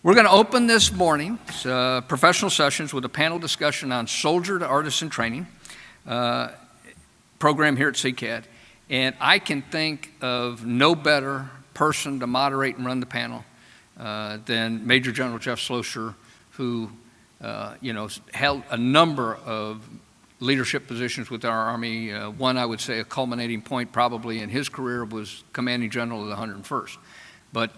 We're going to open this morning's professional sessions with a panel discussion on soldier to artisan training program here at CCAD. And I can think of no better person to moderate and run the panel than Major General Jeff Slosher, who held a number of leadership positions with our Army. One, I would say, a culminating point probably in his career was commanding general of the 101st. But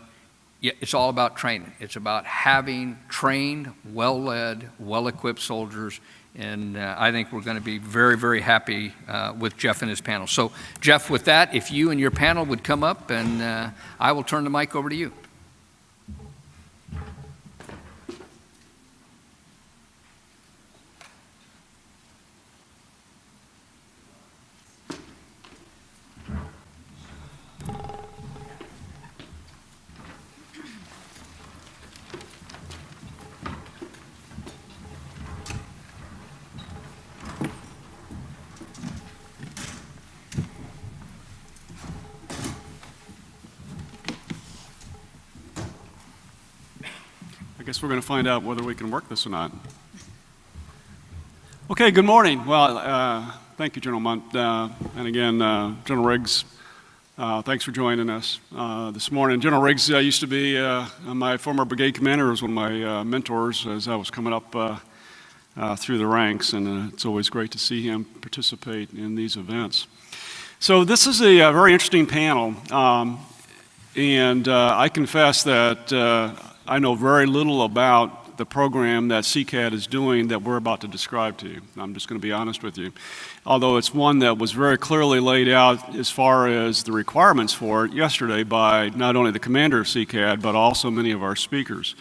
yeah, it's all about training. It's about having trained, well-led, well-equipped soldiers, and I think we're going to be very, very happy with Jeff and his panel. So, Jeff, with that, if you and your panel would come up, and I will turn the mic over to you. I guess we're going to find out whether we can work this or not. Okay, good morning. Well, thank you, General Munt. And again, General Riggs, thanks for joining us this morning. General Riggs used to be my former brigade commander, was one of my mentors as I was coming up through the ranks, and it's always great to see him participate in these events. So this is a very interesting panel, and I confess that I know very little about the program that CCAD is doing that we're about to describe to you. I'm just going to be honest with you. Although it's one that was very clearly laid out as far as the requirements for it yesterday by not only the commander of CCAD, but also many of our speakers.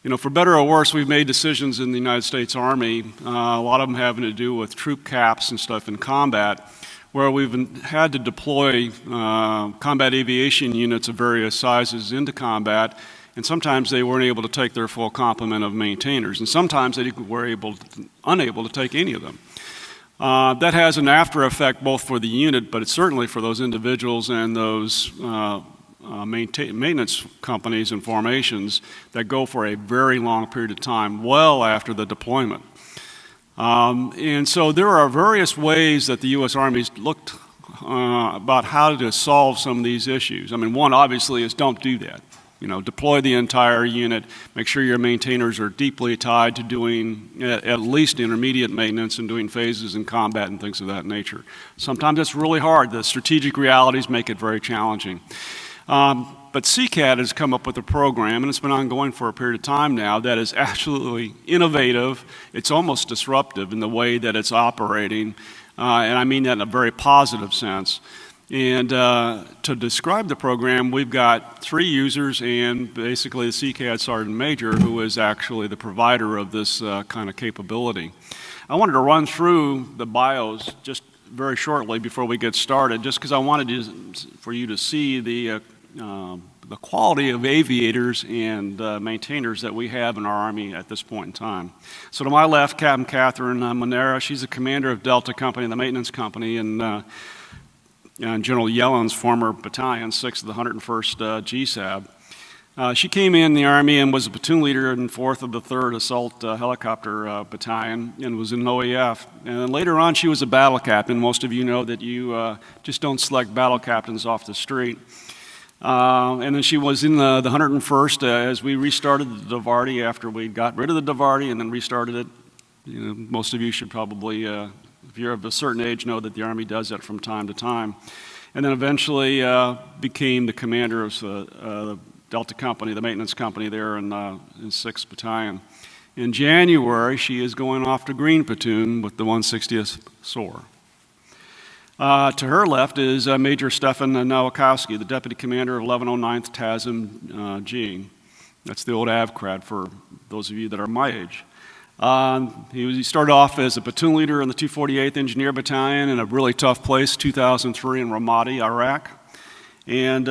You know, for better or worse, we've made decisions in the United States Army, a lot of them having to do with troop caps and stuff in combat, where we've had to deploy combat aviation units of various sizes into combat. And sometimes they weren't able to take their full complement of maintainers, and sometimes they were unable to take any of them. That has an after effect both for the unit, but it's certainly for those individuals and those maintenance companies and formations that go for a very long period of time, well after the deployment. And so there are various ways that the U.S. Army's looked about how to solve some of these issues. I mean, one obviously is don't do that. You know, deploy the entire unit, make sure your maintainers are deeply tied to doing at least intermediate maintenance and doing phases in combat and things of that nature. Sometimes it's really hard. The strategic realities make it very challenging. But CCAD has come up with a program, and it's been ongoing for a period of time now, that is absolutely innovative. It's almost disruptive in the way that it's operating, and I mean that in a very positive sense. And to describe the program, we've got 3 users and basically the CCAD Sergeant Major, who is actually the provider of this kind of capability. I wanted to run through the bios just very shortly before we get started, just because I wanted for you to see the quality of aviators and maintainers that we have in our Army at this point in time. So to my left, Captain Catherine Monera, she's the commander of Delta Company, the maintenance company, and General Yellen's former battalion, 6th of the 101st GSAB. She came in the Army and was a platoon leader in 4th of the 3rd Assault Helicopter Battalion and was in OEF. And then later on, she was a battle captain. Most of you know that you just don't select battle captains off the street. And then she was in the 101st as we restarted the Davarti after we got rid of the Davarti and then restarted it. You know, most of you should probably if you're of a certain age, know that the Army does that from time to time. And then eventually became the commander of the Delta Company, the maintenance company there in 6th Battalion. In January, she is going off to Green Platoon with the 160th SOAR. To her left is Major Stefan Nowakowski, the Deputy Commander of 1109th TASM G. That's the old AVCRAD for those of you that are my age. He started off as a platoon leader in the 248th Engineer Battalion in a really tough place, 2003 in Ramadi, Iraq. And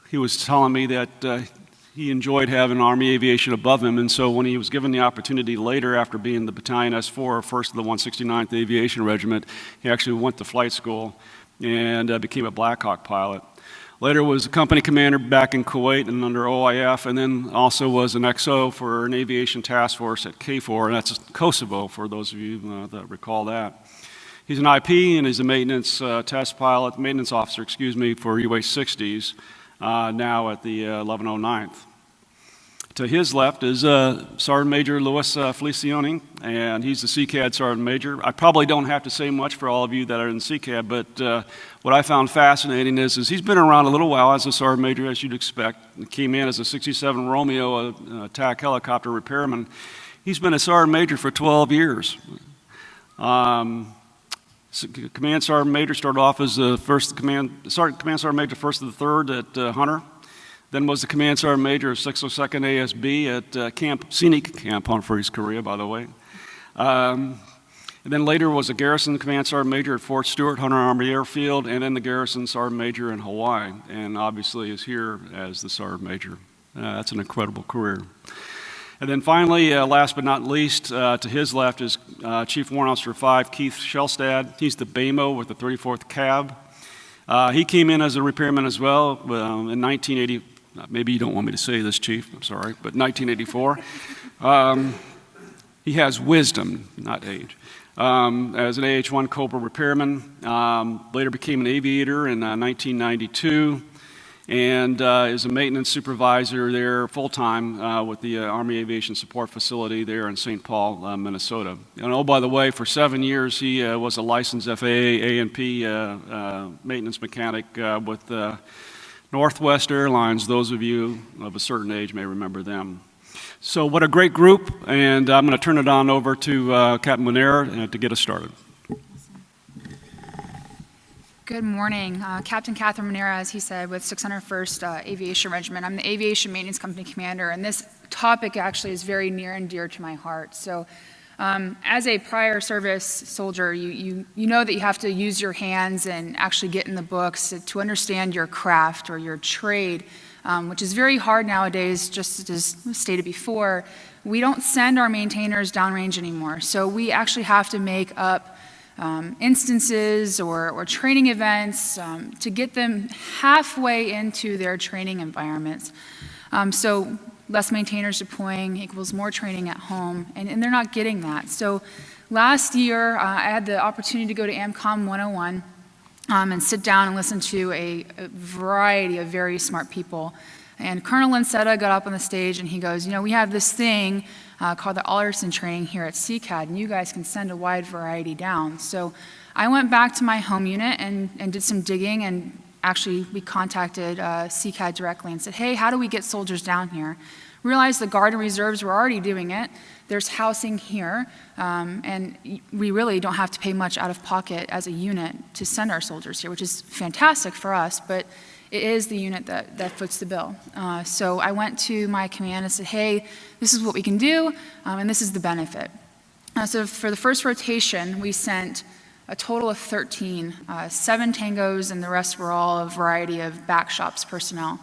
he was telling me that he enjoyed having Army aviation above him, and so when he was given the opportunity later after being the Battalion S4, 1st of the 169th Aviation Regiment, he actually went to flight school and became a Black Hawk pilot. Later was a company commander back in Kuwait and under OIF, and then also was an XO for an aviation task force at KFOR, and that's Kosovo, for those of you that recall that. He's an IP and he's a maintenance maintenance officer, for UA-60s, now at the 1109th. To his left is Sergeant Major Luis Felicioni, and he's the CCAD Sergeant Major. I probably don't have to say much for all of you that are in CCAD, but what I found fascinating is he's been around a little while as a Sergeant Major, as you'd expect. He came in as a 67 Romeo attack helicopter repairman. He's been a Sergeant Major for 12 years. Command Sergeant Major started off as the Command Sergeant Major, first of the third at Hunter. Then was the Command Sergeant Major of 602nd ASB at Scenic Camp Humphreys, Korea, by the way. And then later was a Garrison Command Sergeant Major at Fort Stewart, Hunter Army Airfield, and then the Garrison Sergeant Major in Hawaii, and obviously is here as the Sergeant Major. That's an incredible career. And then finally, last but not least, to his left is Chief Warrant Officer 5, Keith Shellstad. He's the BAMO with the 34th Cab. He came in as a repairman as well in 1980. Maybe you don't want me to say this, Chief, I'm sorry, but 1984. He has wisdom, not age. As an AH-1 Cobra repairman, later became an aviator in 1992, and is a maintenance supervisor there full-time with the Army Aviation Support Facility there in St. Paul, Minnesota. And oh, by the way, for 7 years he was a licensed FAA A&P maintenance mechanic with Northwest Airlines. Those of you of a certain age may remember them. So what a great group, and I'm going to turn it on over to Captain Munera to get us started. Good morning. Captain Catherine Munera, as he said, with 601st Aviation Regiment. I'm the Aviation Maintenance Company Commander, and this topic actually is very near and dear to my heart. So as a prior service soldier, you know that you have to use your hands and actually get in the books to understand your craft or your trade, which is very hard nowadays. Just as stated before, we don't send our maintainers downrange anymore. So we actually have to make up instances or training events to get them halfway into their training environments. So less maintainers deploying equals more training at home, and they're not getting that. So last year, I had the opportunity to go to AMCOM 101 and sit down and listen to a variety of very smart people. And Colonel Lancetta got up on the stage and he goes, you know, we have this thing called the Artisan training here at CCAD, and you guys can send a wide variety down. So I went back to my home unit and did some digging, and actually we contacted CCAD directly and said, hey, how do we get soldiers down here? Realized the Guard and Reserves were already doing it. There's housing here, and we really don't have to pay much out of pocket as a unit to send our soldiers here, which is fantastic for us, but it is the unit that foots the bill. So I went to my command and said, hey, this is what we can do, and this is the benefit. So for the first rotation, we sent a total of 13, 7 tangos, and the rest were all a variety of back shops personnel.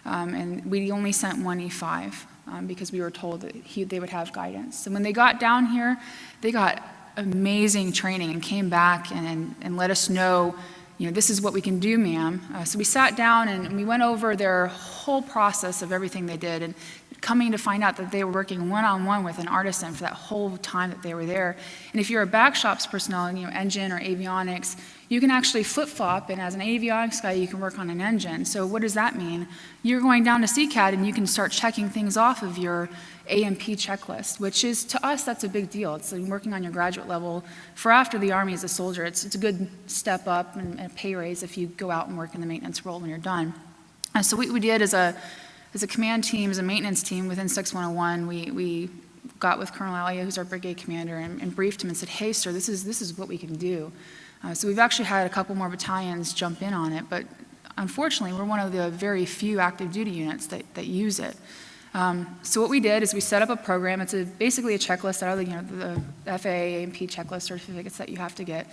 And we only sent 1 E5 because we were told that they would have guidance. And when they got down here, they got amazing training and came back and let us know, you know, this is what we can do, ma'am. So we sat down and we went over their whole process of everything they did, and coming to find out that they were working one-on-one with an artisan for that whole time that they were there. And if you're a back shops personnel, you know, engine or avionics, you can actually flip-flop, and as an avionics guy, you can work on an engine. So what does that mean? You're going down to CCAD and you can start checking things off of your A&P checklist, which is, to us, that's a big deal. It's like working on your graduate level. For after the Army as a soldier, it's a good step up and a pay raise if you go out and work in the maintenance role when you're done. So what we did as a command team, as a maintenance team within 6101, we got with Colonel Alia, who's our brigade commander, and briefed him and said, hey, sir, this is what we can do. So we've actually had a couple more battalions jump in on it, but unfortunately, we're one of the very few active duty units that use it. So what we did is we set up a program. It's basically a checklist out of the FAA A&P checklist certificates that you have to get.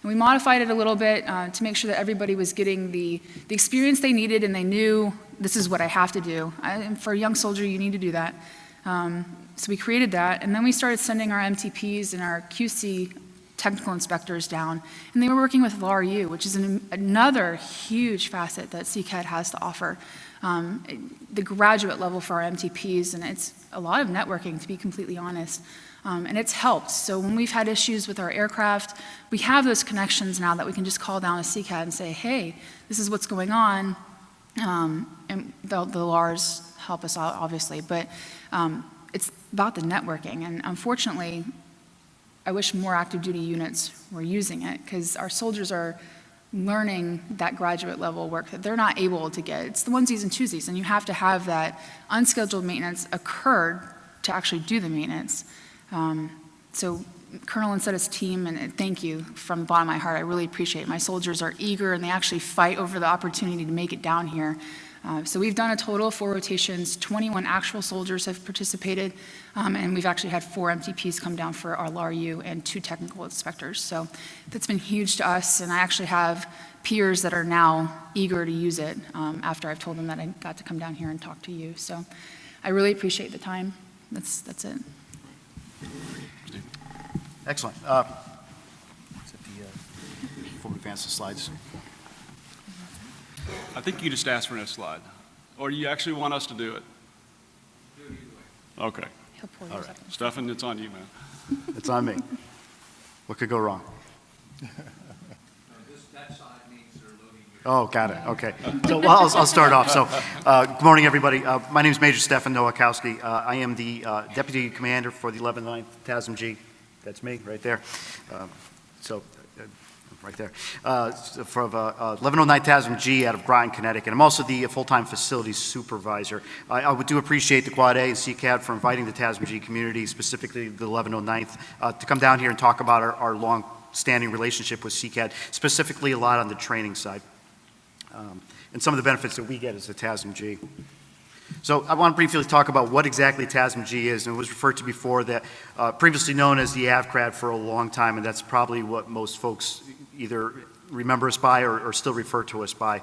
And we modified it a little bit to make sure that everybody was getting the experience they needed, and they knew this is what I have to do. And for a young soldier, you need to do that. So we created that, and then we started sending our MTPs and our QC technical inspectors down, and they were working with LARU, which is another huge facet that CCAD has to offer. The graduate level for our MTPs, and it's a lot of networking, to be completely honest. And it's helped. So when we've had issues with our aircraft, we have those connections now that we can just call down a CCAD and say, hey, this is what's going on. And the LARs help us out, obviously, but it's about the networking. And unfortunately, I wish more active duty units were using it, because our soldiers are learning that graduate level work that they're not able to get. It's the onesies and twosies, and you have to have that unscheduled maintenance occurred to actually do the maintenance. So Colonel Incetta's team, and thank you from the bottom of my heart, I really appreciate it. My soldiers are eager, and they actually fight over the opportunity to make it down here. So we've done a total of 4 rotations. 21 actual soldiers have participated, and we've actually had 4 MTPs come down for our LARU and 2 technical inspectors. So that's been huge to us, and I actually have peers that are now eager to use it after I've told them that I got to come down here and talk to you. So I really appreciate the time. That's it. Excellent. Before we advance the slides. I think you just asked for no slide. Or do you actually want us to do it? Okay. He'll pull All yours right. up. Stefan, it's on you, man. It's on me. What could go wrong? That side means they're loading you. Oh, got it. Okay. So I'll start off. So good morning, everybody. My name is Major Stefan Nowakowski. I am the Deputy Commander for the 11th 9th TASMG. That's me right there. Right there. For 1109 TASMG out of Groton, Connecticut. I'm also the full-time facilities supervisor. I would do appreciate the Quad A and CCAD for inviting the TASMG community, specifically the 1109th, to come down here and talk about our long-standing relationship with CCAD, specifically a lot on the training side, and some of the benefits that we get as a TASMG. So I want to briefly talk about what exactly TASMG is, and it was referred to before that previously known as the AVCRAD for a long time, and that's probably what most folks either remember us by or still refer to us by.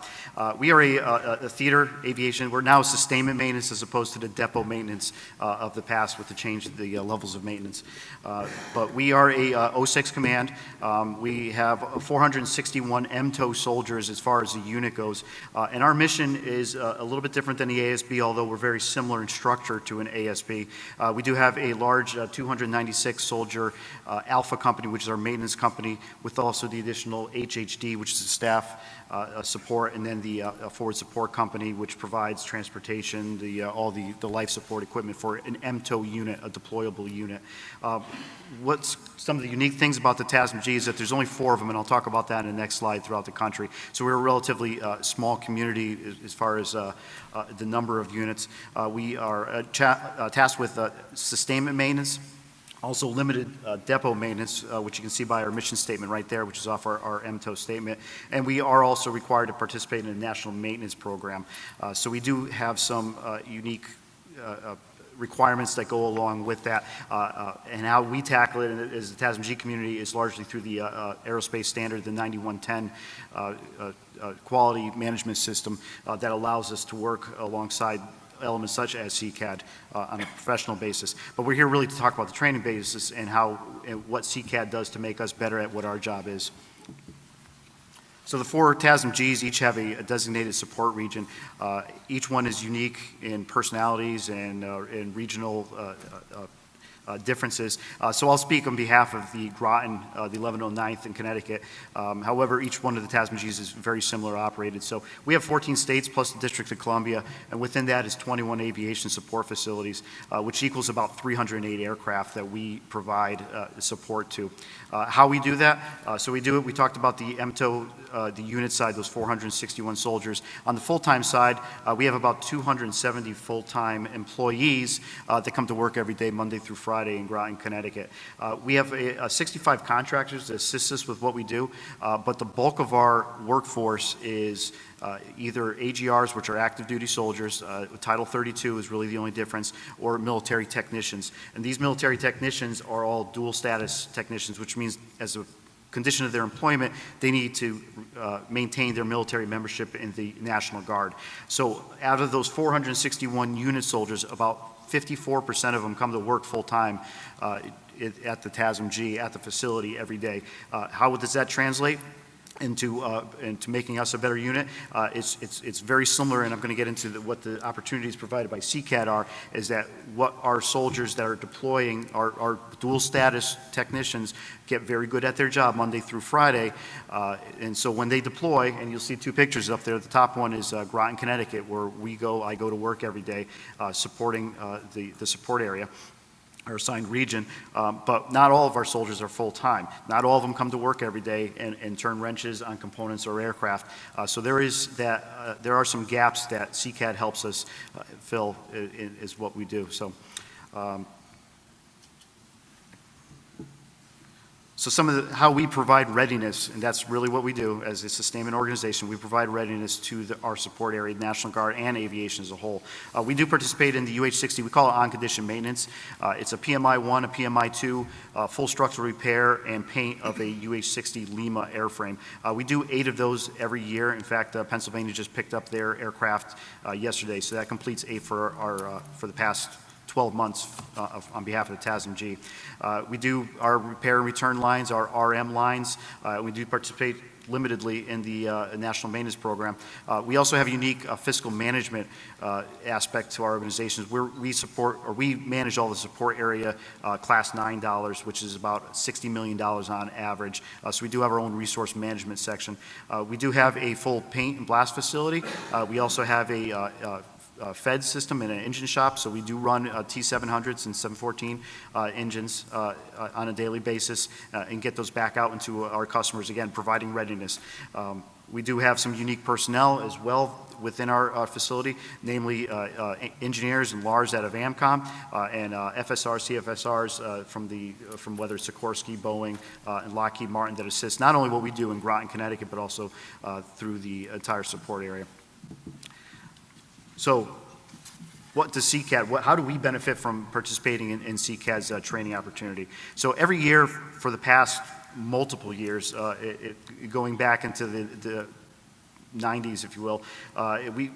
We are a theater aviation. We're now sustainment maintenance as opposed to the depot maintenance of the past with the change of the levels of maintenance. But we are a 06 command. We have 461 MTO soldiers as far as the unit goes. And our mission is a little bit different than the ASB, although we're very similar in structure to an ASB. We do have a large 296 soldier Alpha company, which is our maintenance company, with also the additional HHD, which is the staff support, and then the forward support company, which provides transportation, all the life support equipment for an MTO unit, a deployable unit. What's some of the unique things about the TASMG is that there's only 4 of them, and I'll talk about that in the next slide, throughout the country. So we're a relatively small community as far as the number of units. We are tasked with sustainment maintenance, also limited depot maintenance, which you can see by our mission statement right there, which is off our MTO statement. And we are also required to participate in a national maintenance program. So we do have some unique requirements that go along with that. And how we tackle it as the TASMG community is largely through the aerospace standard, the 9110 quality management system that allows us to work alongside elements such as CCAD on a professional basis. But we're here really to talk about the training basis and what CCAD does to make us better at what our job is. So the 4 TASMGs each have a designated support region. Each one is unique in personalities and in regional differences. So I'll speak on behalf of the Groton, the 1109th in Connecticut. However, each one of the TASMGs is very similar operated. So we have 14 states plus the District of Columbia, and within that is 21 aviation support facilities, which equals about 308 aircraft that we provide support to. How we do that? So we do it, we talked about the MTO, the unit side, those 461 soldiers. On the full-time side, we have about 270 full-time employees that come to work every day, Monday through Friday in Groton, Connecticut. We have 65 contractors that assist us with what we do, but the bulk of our workforce is either AGRs, which are active duty soldiers, Title 32 is really the only difference, or military technicians. And these military technicians are all dual status technicians, which means as a condition of their employment, they need to maintain their military membership in the National Guard. So out of those 461 unit soldiers, about 54% of them come to work full-time at the TASMG, at the facility every day. How does that translate into making us a better unit? It's very similar, and I'm going to get into what the opportunities provided by CCAD are, is that what our soldiers that are deploying, our dual status technicians, get very good at their job Monday through Friday. And so when they deploy, and you'll see two pictures up there, the top one is Groton, Connecticut, where I go to work every day supporting the support area, our assigned region, but not all of our soldiers are full-time. Not all of them come to work every day and turn wrenches on components or aircraft. So there are some gaps that CCAD helps us fill is what we do. So some of how we provide readiness, and that's really what we do as a sustainment organization. We provide readiness to our support area, National Guard and aviation as a whole. We do participate in the UH-60. We call it on-condition maintenance. It's a PMI-1, a PMI-2, full structural repair and paint of a UH-60 Lima airframe. We do 8 of those every year. In fact, Pennsylvania just picked up their aircraft yesterday, so that completes 8 for the past 12 months on behalf of the TASMG. We do our repair and return lines, our RM lines. We do participate limitedly in the National Maintenance Program. We also have a unique fiscal management aspect to our organizations where we manage all the support area Class 9 dollars, which is about $60 million on average. So we do have our own resource management section. We do have a full paint and blast facility. We also have a Fed system and an engine shop, so we do run T700s and 714 engines on a daily basis and get those back out into our customers, again, providing readiness. We do have some unique personnel as well within our facility, namely engineers and LARs out of AMCOM and FSRs, CFSRs from whether it's Sikorsky, Boeing, and Lockheed Martin that assist not only what we do in Groton, Connecticut, but also through the entire support area. So what does CCAD, how do we benefit from participating in CCAD's training opportunity? So every year for the past multiple years, going back into the 90s, if you will,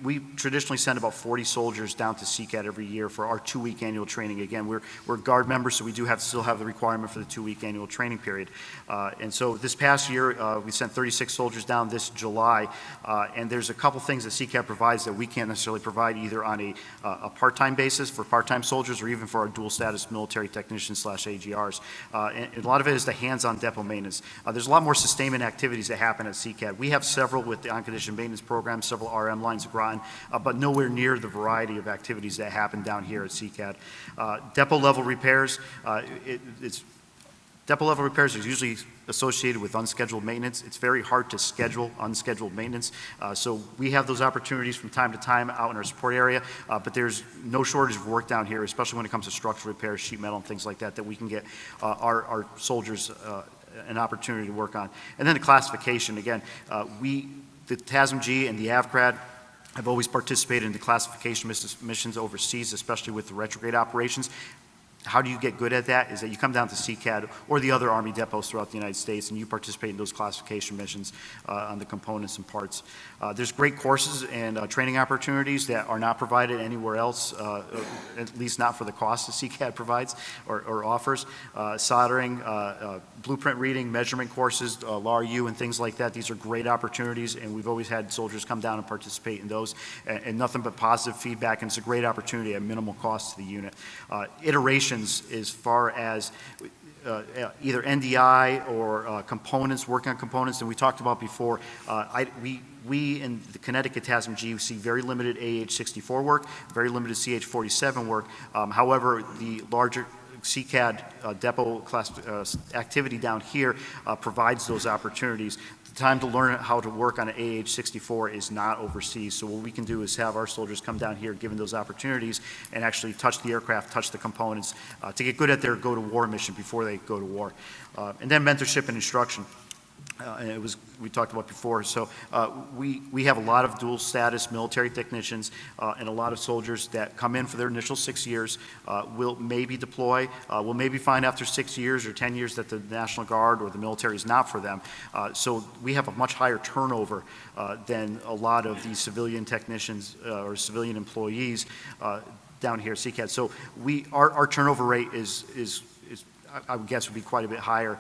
we traditionally send about 40 soldiers down to CCAD every year for our 2-week annual training. Again, we're Guard members, so we do still have the requirement for the 2-week annual training period. And so this past year, we sent 36 soldiers down this July, and there's a couple things that CCAD provides that we can't necessarily provide either on a part-time basis for part-time soldiers or even for our dual status military technicians / AGRs. And a lot of it is the hands-on depot maintenance. There's a lot more sustainment activities that happen at CCAD. We have several with the on-condition maintenance program, several RM lines of Groton, but nowhere near the variety of activities that happen down here at CCAD. Depot level repairs, depot level repairs is usually associated with unscheduled maintenance. It's very hard to schedule unscheduled maintenance. So we have those opportunities from time to time out in our support area, but there's no shortage of work down here, especially when it comes to structural repairs, sheet metal, and things like that, that we can get our soldiers an opportunity to work on. And then the classification, again, the TASMG and the AVCRAD have always participated in the classification missions overseas, especially with the retrograde operations. How do you get good at that? Is that you come down to CCAD or the other Army depots throughout the United States and you participate in those classification missions on the components and parts. There's great courses and training opportunities that are not provided anywhere else, at least not for the cost that CCAD provides or offers. Soldering, blueprint reading, measurement courses, LAR-U and things like that. These are great opportunities, and we've always had soldiers come down and participate in those, and nothing but positive feedback, and it's a great opportunity at minimal cost to the unit. Iterations as far as either NDI or components, working on components, and we talked about before, we in the Connecticut TASMG see very limited AH-64 work, very limited CH-47 work. However, the larger CCAD depot class activity down here provides those opportunities. The time to learn how to work on an AH-64 is not overseas, so what we can do is have our soldiers come down here given those opportunities and actually touch the aircraft, touch the components to get good at their go-to-war mission before they go to war. And then mentorship and instruction. We talked about before. So we have a lot of dual status military technicians and a lot of soldiers that come in for their initial 6 years, will maybe deploy, will maybe find after 6 years or 10 years that the National Guard or the military is not for them. So we have a much higher turnover than a lot of these civilian technicians or civilian employees down here at CCAD. So our turnover rate is I would guess would be quite a bit higher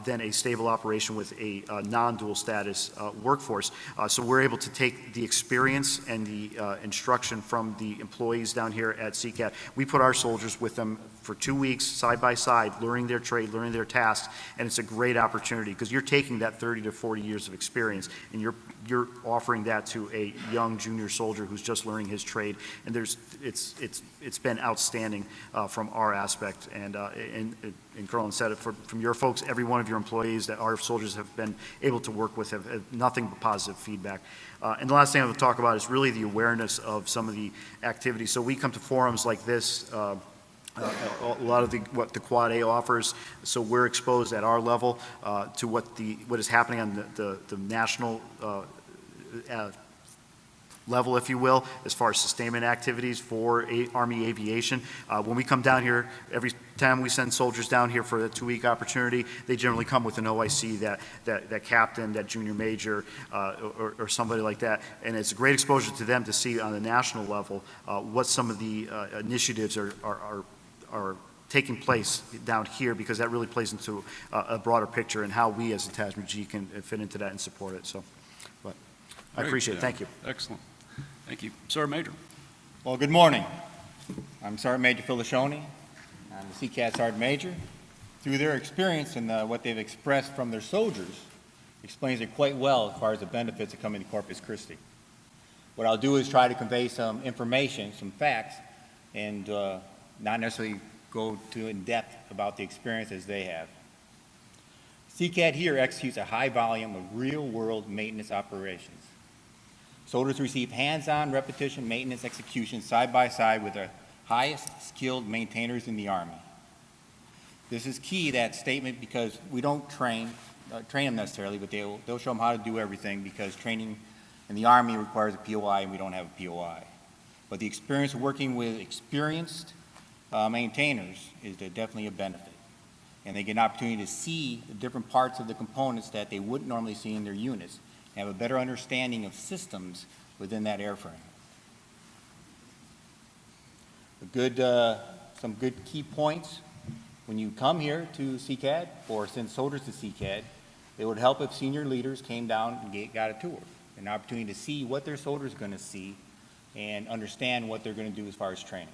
than a stable operation with a non-dual status workforce. So we're able to take the experience and the instruction from the employees down here at CCAT. We put our soldiers with them for 2 weeks, side by side, learning their trade, learning their tasks, and it's a great opportunity because you're taking that 30 to 40 years of experience and you're offering that to a young junior soldier who's just learning his trade, and it's been outstanding from our aspect. And Carlin said it, from your folks, every one of your employees that our soldiers have been able to work with have nothing but positive feedback. And the last thing I would talk about is really the awareness of some of the activities. So we come to forums like this, a lot of what the Quad A offers, so we're exposed at our level to what is happening on the national level, if you will, as far as sustainment activities for Army Aviation. When we come down here, every time we send soldiers down here for a 2-week opportunity, they generally come with an OIC, that captain, that junior major, or somebody like that. And it's a great exposure to them to see on the national level what some of the initiatives are taking place down here, because that really plays into a broader picture and how we as a Attachment G can fit into that and support it. So, but I Great, appreciate it. yeah. Thank you. Excellent. Thank you. Sergeant Major. Well, good morning. I'm Sergeant Major Filishoni. I'm the CCAT Sergeant Major. Through their experience and what they've expressed from their soldiers, explains it quite well as far as the benefits of coming to Corpus Christi. What I'll do is try to convey some information, some facts, and not necessarily go too in depth about the experiences they have. CCAT here executes a high volume of real-world maintenance operations. Soldiers receive hands-on repetition maintenance execution side by side with the highest skilled maintainers in the Army. This is key, that statement, because we don't train them necessarily, but they'll show them how to do everything, because training in the Army requires a POI and we don't have a POI. But the experience of working with experienced maintainers is definitely a benefit. And they get an opportunity to see the different parts of the components that they wouldn't normally see in their units, and have a better understanding of systems within that airframe. Some good key points when you come here to CCAD or send soldiers to CCAD. It would help if senior leaders came down and got a tour, an opportunity to see what their soldiers are going to see and understand what they're going to do as far as training.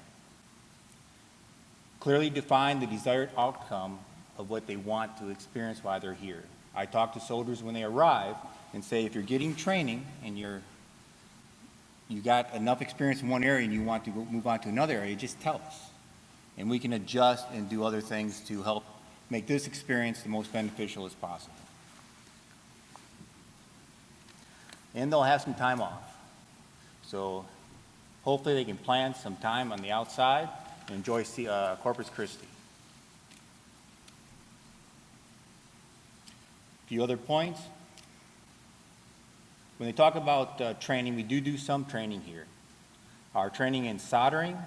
Clearly define the desired outcome of what they want to experience while they're here. I talk to soldiers when they arrive and say, if you're getting training and you got enough experience in one area and you want to move on to another area, just tell us. And we can adjust and do other things to help make this experience the most beneficial as possible. And they'll have some time off. So hopefully they can plan some time on the outside and enjoy Corpus Christi. A few other points. When they talk about training, we do some training here. Our training in soldering,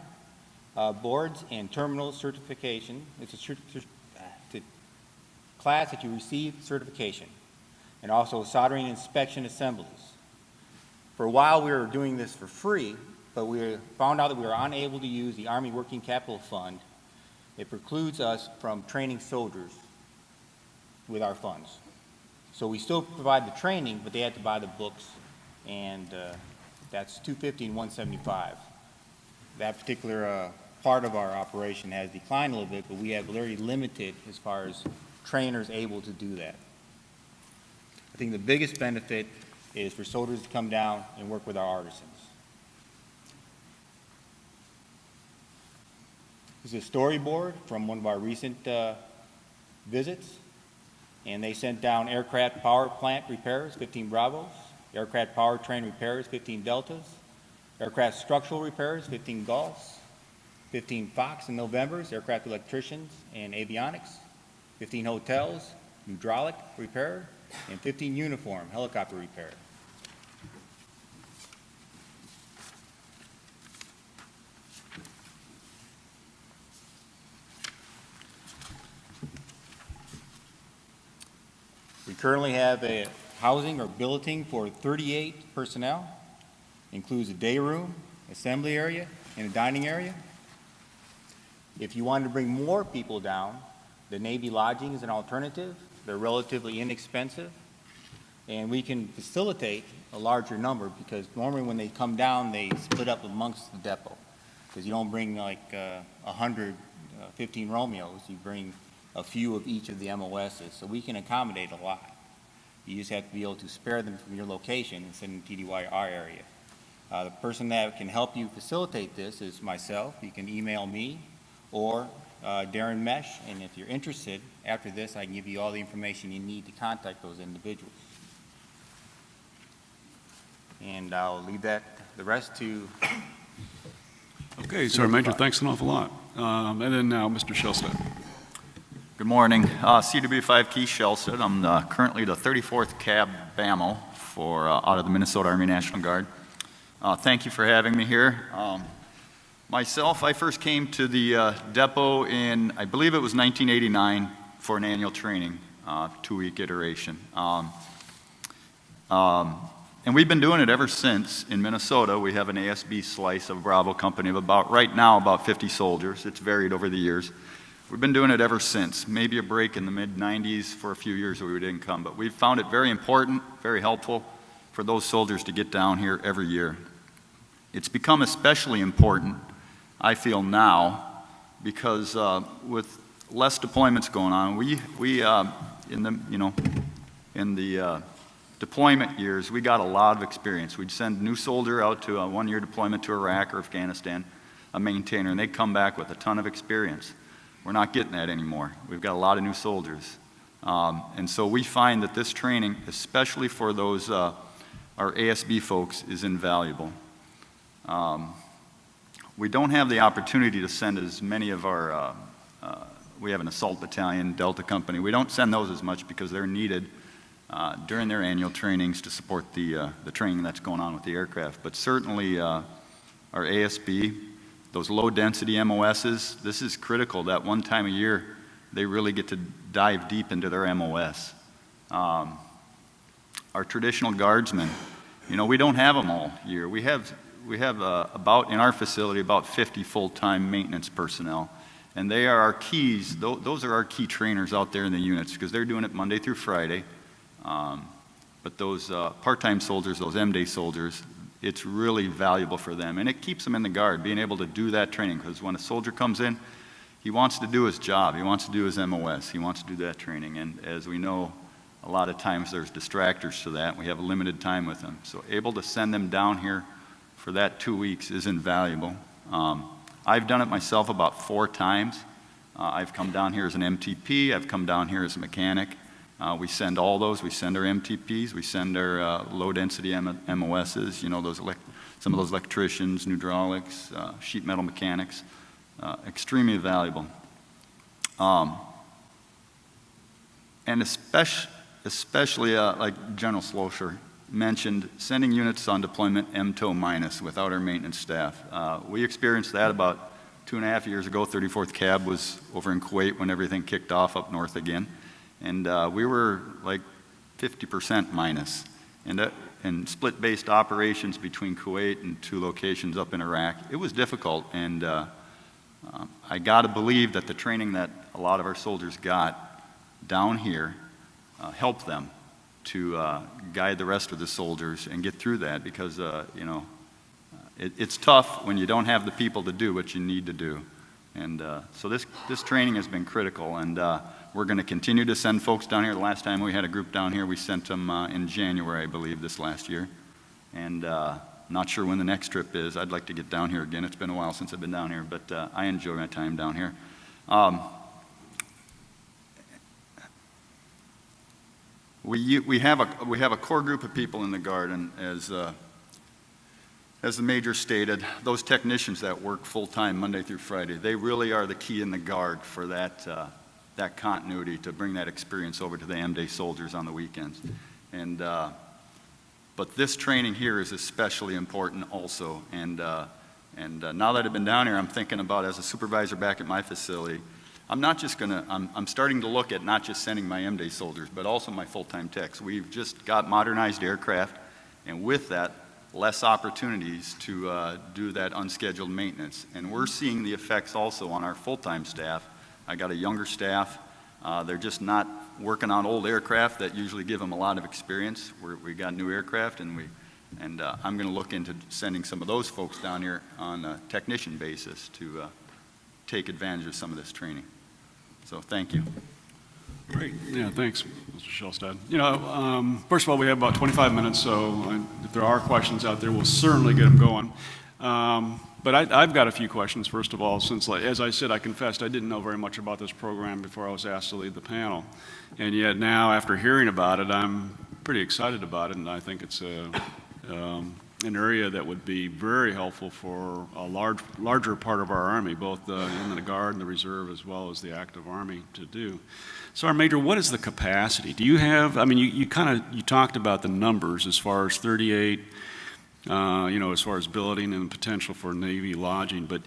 boards, and terminal certification. It's a class that you receive certification, and also soldering inspection assemblies. For a while, we were doing this for free, but we found out that we were unable to use the Army Working Capital Fund. It precludes us from training soldiers with our funds. So we still provide the training, but they had to buy the books, and that's $250 and $175. That particular part of our operation has declined a little bit, but we have very limited as far as trainers able to do that. I think the biggest benefit is for soldiers to come down and work with our artisans. This is a storyboard from one of our recent visits. And they sent down aircraft power plant repairs, 15 Bravos, aircraft powertrain repairs, 15 Deltas, aircraft structural repairs, 15 Golfs, 15 Fox and Novembers, aircraft electricians and avionics, 15 hotels, hydraulic repair, and 15 uniform, helicopter repair. We currently have a housing or billeting for 38 personnel. Includes a day room, assembly area, and a dining area. If you wanted to bring more people down, The Navy lodging is an alternative. They're relatively inexpensive, and we can facilitate a larger number because normally when they come down, they split up amongst the depot. Because you don't bring like 15 Romeos, you bring a few of each of the MOSs, so we can accommodate a lot. You just have to be able to spare them from your location and send them to TDYR area. The person that can help you facilitate this is myself. You can email me or Darren Mesh, and if you're interested, after this, I can give you all the information you need to contact those individuals. And I'll leave the rest to. Okay, Sergeant Major, thanks an awful lot. And then now, Mr. Shellstead. Good morning. CW5 Keith Shellstead. I'm currently the 34th Cab BAMO for out of the Minnesota Army National Guard. Thank you for having me here. Myself, I first came to the depot in, I believe it was 1989, for an annual training, 2-week iteration. And we've been doing it ever since. In Minnesota, we have an ASB slice of Bravo company of right now about 50 soldiers. It's varied over the years. We've been doing it ever since. Maybe a break in the mid-90s for a few years where we didn't come, but we've found it very important, very helpful for those soldiers to get down here every year. It's become especially important, I feel now, because with less deployments going on, in the deployment years, we got a lot of experience. We'd send a new soldier out to a 1-year deployment to Iraq or Afghanistan, a maintainer, and they'd come back with a ton of experience. We're not getting that anymore. We've got a lot of new soldiers. And so we find that this training, especially for those, our ASB folks, is invaluable. We don't have the opportunity to send as many of our, we have an assault battalion, Delta Company. We don't send those as much because they're needed during their annual trainings to support the training that's going on with the aircraft. But certainly our ASB, those low-density MOSs, this is critical. That one time a year, they really get to dive deep into their MOS. Our traditional guardsmen, we don't have them all year. We have about, in our facility, about 50 full-time maintenance personnel. And they are our keys. Those are our key trainers out there in the units because they're doing it Monday through Friday. But those part-time soldiers, those M-Day soldiers, it's really valuable for them. And it keeps them in the Guard, being able to do that training. Because when a soldier comes in, he wants to do his job. He wants to do his MOS. He wants to do that training. And as we know, a lot of times there's distractors to that. We have a limited time with them. So able to send them down here for that 2 weeks is invaluable. I've done it myself about 4 times. I've come down here as an MTP. I've come down here as a mechanic. We send all those. We send our MTPs. We send our low-density MOSs, some of those electricians, hydraulics, sheet metal mechanics. Extremely valuable. And especially like General Slosher mentioned, sending units on deployment MTO minus without our maintenance staff. We experienced that about 2.5 years ago. 34th Cab was over in Kuwait when everything kicked off up north again. And we were like 50% minus. And split-based operations between Kuwait and 2 locations up in Iraq, it was difficult. And I got to believe that the training that a lot of our soldiers got down here helped them to guide the rest of the soldiers and get through that because, it's tough when you don't have the people to do what you need to do. And so this training has been critical, and we're going to continue to send folks down here. The last time we had a group down here, we sent them in January, I believe, this last year. And not sure when the next trip is. I'd like to get down here again. It's been a while since I've been down here, but I enjoy my time down here. We have a core group of people in the Guard, and as the Major stated, those technicians that work full-time Monday through Friday, they really are the key in the Guard for that continuity to bring that experience over to the M-Day soldiers on the weekends. And but this training here is especially important also. And now that I've been down here, I'm thinking about, as a supervisor back at my facility, I'm starting to look at not just sending my M-Day soldiers, but also my full-time techs. We've just got modernized aircraft, and with that, less opportunities to do that unscheduled maintenance. And we're seeing the effects also on our full-time staff. I got a younger staff. They're just not working on old aircraft that usually give them a lot of experience. We got new aircraft, and I'm going to look into sending some of those folks down here on a technician basis to take advantage of some of this training. So thank you. Great. Yeah, thanks, Mr. Shellstad. You know, first of all, we have about 25 minutes, so if there are questions out there, we'll certainly get them going. But I've got a few questions, first of all, since, as I said, I confessed I didn't know very much about this program before I was asked to lead the panel. And yet now, after hearing about it, I'm pretty excited about it, and I think it's an area that would be very helpful for a larger part of our Army, both in the Guard and the Reserve, as well as the active Army to do. Sergeant Major, what is the capacity? Do you have, I mean, you talked about the numbers as far as 38, as far as building and potential for Navy lodging, but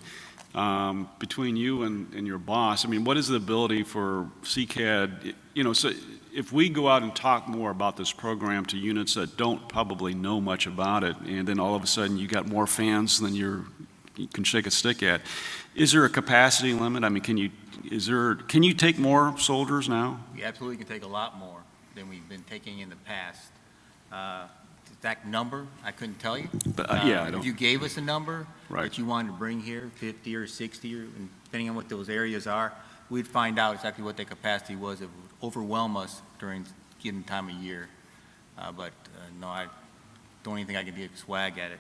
between you and your boss, I mean, what is the ability for CCAD, so if we go out and talk more about this program to units that don't probably know much about it, and then all of a sudden you got more fans than you can shake a stick at, is there a capacity limit? I mean, can you take more soldiers now? We absolutely can take a lot more than we've been taking in the past. Exact number, I couldn't tell you. But, yeah, I don't. If you gave us a number Right. that you wanted to bring here, 50 or 60, or depending on what those areas are, we'd find out exactly what the capacity was. It would overwhelm us during given time of year. No, I don't even think I can give swag at it.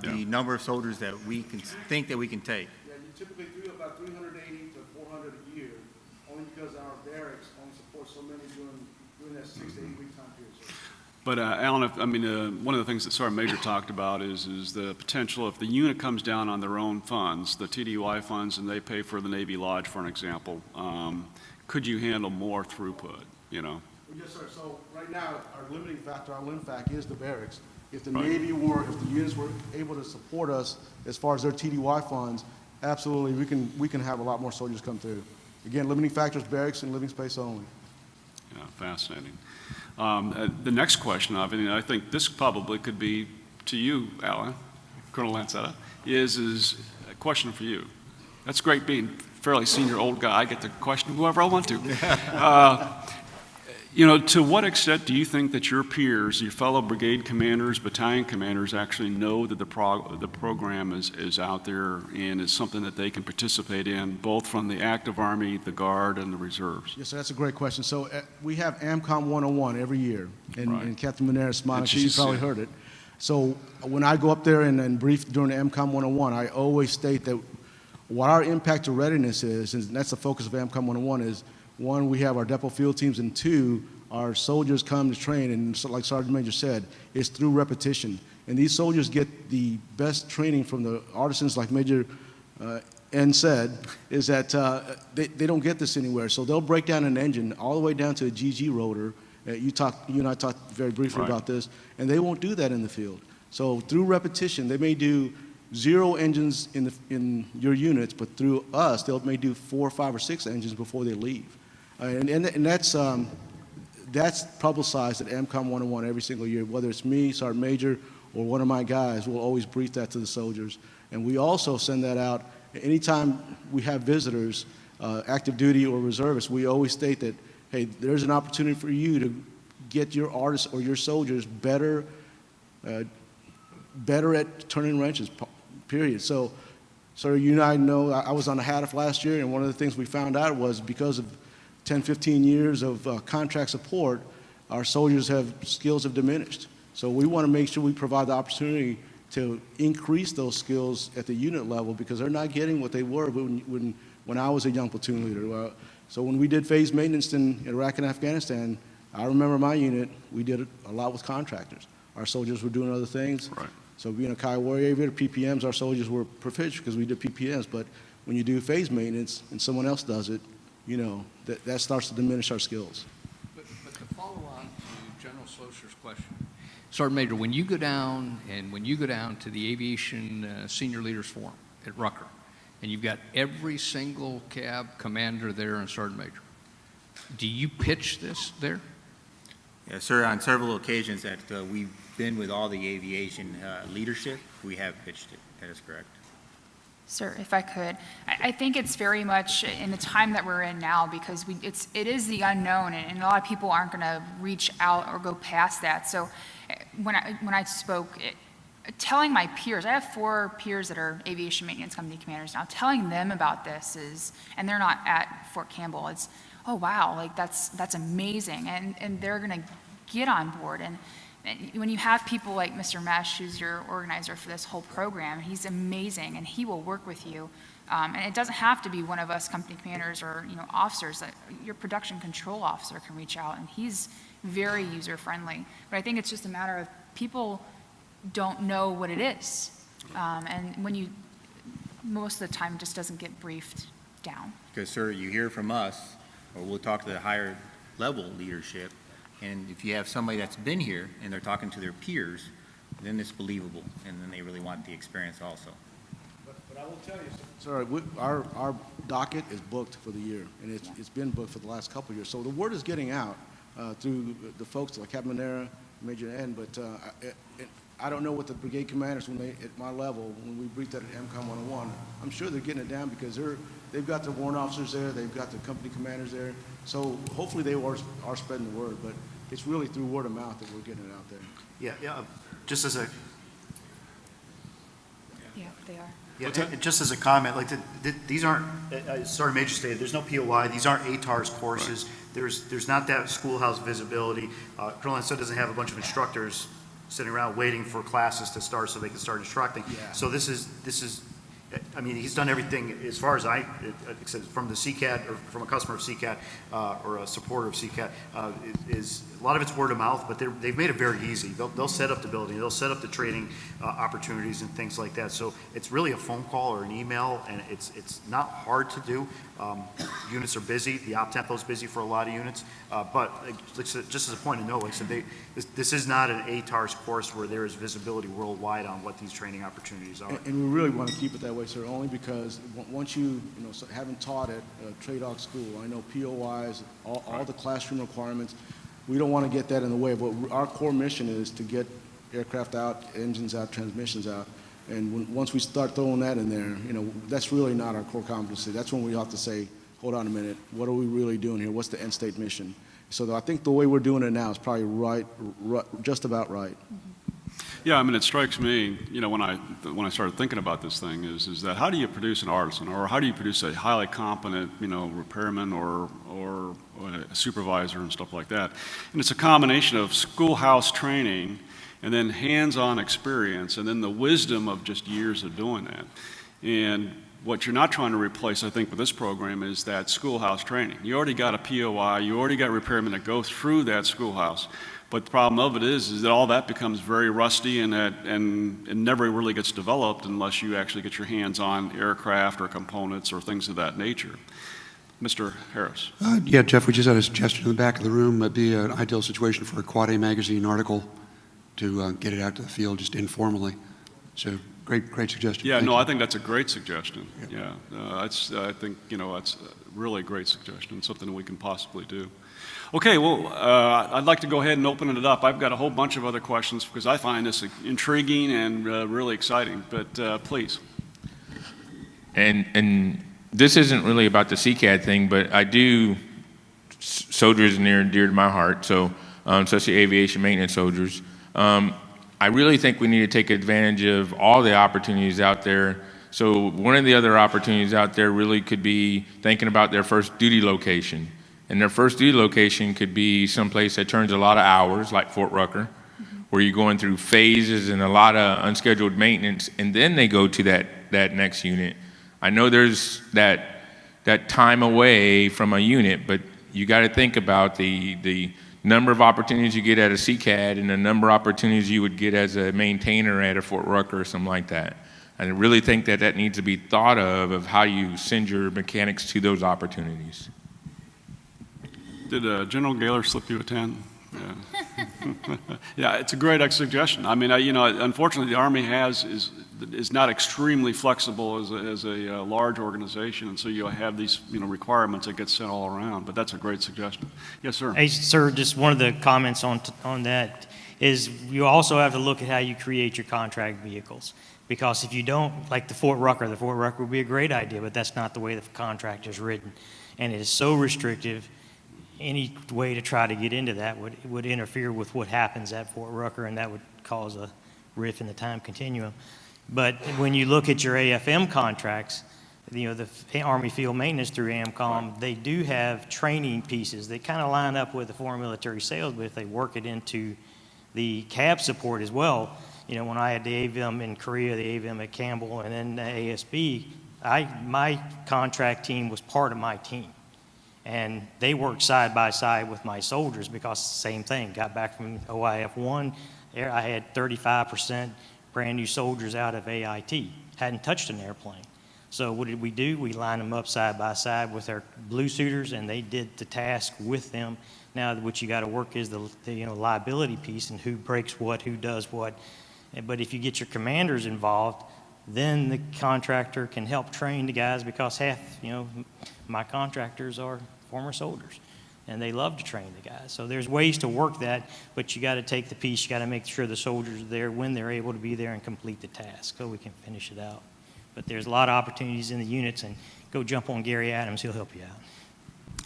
The number of soldiers that we can think that we can take. Yeah, you typically do about 380 to 400 a year, only because our barracks only support so many during that 6 to 8 week time period. So. But Alan, one of the things that Sergeant Major talked about is the potential if the unit comes down on their own funds, the TDY funds, and they pay for the Navy Lodge, for an example, could you handle more throughput, Yes, sir. So right now, our limiting factor, our limit factor is the barracks. If the Right. if the units were able to support us as far as their TDY funds, absolutely, we can have a lot more soldiers come through. Again, limiting factors, barracks and living space only. Yeah, fascinating. The next question, I think this probably could be to you, Alan, Colonel Lancetta, is a question for you. That's great being a fairly senior old guy. I get to question whoever I want to. To what extent do you think that your peers, your fellow brigade commanders, battalion commanders, actually know that the program is out there and is something that they can participate in, both from the active Army, the Guard, and the Reserves? Yes, sir. That's a great question. So we have AMCOM 101 every year, and, Right. and Captain Monera is smiling And because she she's- probably heard it. So when I go up there and brief during the AMCOM 101, I always state that what our impact to readiness is, and that's the focus of AMCOM 101, is one, we have our depot field teams, and two, our soldiers come to train, and so, like Sergeant Major said, it's through repetition. And these soldiers get the best training from the artisans, like Major N said, is that they don't get this anywhere. So they'll break down an engine all the way down to a GG rotor. You and I talked very briefly Right. about this, and they won't do that in the field. So through repetition, they may do 0 engines in your units, but through us, they may do 4, 5, or 6 engines before they leave. And that's publicized at AMCOM 101 every single year, whether it's me, Sergeant Major, or one of my guys. We'll always brief that to the soldiers. And we also send that out anytime we have visitors, active duty or reservists. We always state that, hey, there's an opportunity for you to get your artists or your soldiers better at turning wrenches, period. So you and I know I was on the HADF last year, and one of the things we found out was because of 10, 15 years of contract support, our soldiers' skills have diminished. So we want to make sure we provide the opportunity to increase those skills at the unit level, because they're not getting what they were when I was a young platoon leader. So when we did phase maintenance in Iraq and Afghanistan, I remember my unit, we did it a lot with contractors. Our soldiers were doing other things. Right. So being a Kiowa Warrior Aviator, PPMs, our soldiers were proficient because we did PPMs. But when you do phase maintenance and someone else does it, that starts to diminish our skills. But to follow on to General Slosher's question, Sergeant Major, when you go down to the Aviation Senior Leaders Forum at Rucker, and you've got every single cab commander there and Sergeant Major, do you pitch this there? Yes, sir. On several occasions that we've been with all the aviation leadership, we have pitched it. That is correct. Sir, if I could, I think it's very much in the time that we're in now because it is the unknown, and a lot of people aren't going to reach out or go past that. So when I spoke, telling my peers, I have 4 peers that are aviation maintenance company commanders now, telling them about this and they're not at Fort Campbell, it's, oh wow, like that's amazing, and they're going to get on board. And when you have people like Mr. Mesh, who's your organizer for this whole program, he's amazing, and he will work with you. And it doesn't have to be one of us company commanders or officers. Your production control officer can reach out, and he's very user-friendly. But I think it's just a matter of people don't know what it is. And most of the time, it just doesn't get briefed down. Because, sir, you hear from us, or we'll talk to the higher level leadership, and if you have somebody that's been here and they're talking to their peers, then it's believable, and then they really want the experience also. But I will tell you, sir, our docket is booked for the year, and it's been booked for the last couple of years. So the word is getting out through the folks like Captain Manera, Major N, but I don't know what the brigade commanders, at my level, when we briefed that at MCOM 101, I'm sure they're getting it down because they've got the warrant officers there, they've got the company commanders there. So hopefully they are spreading the word, but it's really through word of mouth that we're getting it out there. Yeah, just as a Yeah, they are. Yeah, just as a comment, like these aren't, Sergeant Major stated, there's no POI, these aren't ATARS courses, there's not that schoolhouse visibility. Colonel Anso doesn't have a bunch of instructors sitting around waiting for classes to start so they can start instructing. Yeah. So this is, I mean, he's done everything as far as I said, from the CCAT or from a customer of CCAT or a supporter of CCAT, is a lot of it's word of mouth, but they've made it very easy. They'll set up the building, they'll set up the training opportunities and things like that. So it's really a phone call or an email, and it's not hard to do. Units are busy, the op tempo is busy for a lot of units, but just as a point of note, like I said, this is not an ATARS course where there is visibility worldwide on what these training opportunities are. And we really want to keep it that way, sir, only because once having taught at TRADOC school, I know POIs, all the classroom requirements, we don't want to get that in the way. But our core mission is to get aircraft out, engines out, transmissions out. And once we start throwing that in there, that's really not our core competency. That's when we have to say, hold on a minute, what are we really doing here? What's the end state mission? So I think the way we're doing it now is probably right, just about right. Yeah, I mean, it strikes me, when I started thinking about this thing is that how do you produce an artisan, or how do you produce a highly competent, repairman or a supervisor and stuff like that? And it's a combination of schoolhouse training and then hands-on experience and then the wisdom of just years of doing that. And what you're not trying to replace, I think, with this program is that schoolhouse training. You already got a POI, you already got repairmen that go through that schoolhouse. But the problem of it is that all that becomes very rusty and it never really gets developed unless you actually get your hands on aircraft or components or things of that nature. Mr. Harris. Yeah, Jeff, we just had a suggestion in the back of the room. It'd be an ideal situation for a Quad A magazine article to get it out to the field just informally. So great suggestion. Yeah, Thank no, you. I think that's a great suggestion. Yeah, I think, that's a really great suggestion, something that we can possibly do. Okay, well, I'd like to go ahead and open it up. I've got a whole bunch of other questions because I find this intriguing and really exciting, but please. And this isn't really about the CCAD thing, but soldiers are near and dear to my heart, so especially aviation maintenance soldiers. I really think we need to take advantage of all the opportunities out there. So one of the other opportunities out there really could be thinking about their first duty location. And their first duty location could be someplace that turns a lot of hours, like Fort Rucker, where you're going through phases and a lot of unscheduled maintenance, and then they go to that next unit. I know there's that time away from a unit, but you got to think about the number of opportunities you get at a CCAD and the number of opportunities you would get as a maintainer at a Fort Rucker or something like that. And I really think that needs to be thought of how you send your mechanics to those opportunities. Did General Gaylor slip you a 10? Yeah. Yeah, it's a great suggestion. I mean, unfortunately, the Army is not extremely flexible as a large organization, and so you have these requirements that get sent all around. But that's a great suggestion. Yes, sir. Hey, sir, just one of the comments on that is you also have to look at how you create your contract vehicles. Because if you don't, like the Fort Rucker would be a great idea, but that's not the way the contract is written. And it is so restrictive, any way to try to get into that would interfere with what happens at Fort Rucker, and that would cause a rift in the time continuum. But when you look at your AFM contracts, the Army Field Maintenance through AMCOM, they do have training pieces that kind of line up with the foreign military sales, but if they work it into the cab support as well, when I had the AVM in Korea, the AVM at Campbell, and then the ASB, my contract team was part of my team. And they worked side by side with my soldiers because same thing, got back from OIF-1, I had 35% brand new soldiers out of AIT, hadn't touched an airplane. So what did we do? We lined them up side by side with our blue suiters, and they did the task with them. Now what you got to work is the liability piece and who breaks what, who does what. But if you get your commanders involved, then the contractor can help train the guys, because half, my contractors are former soldiers, and they love to train the guys. So there's ways to work that, but you got to take the piece, you got to make sure the soldiers are there when they're able to be there and complete the task so we can finish it out. But there's a lot of opportunities in the units, and go jump on Gary Adams, he'll help you out.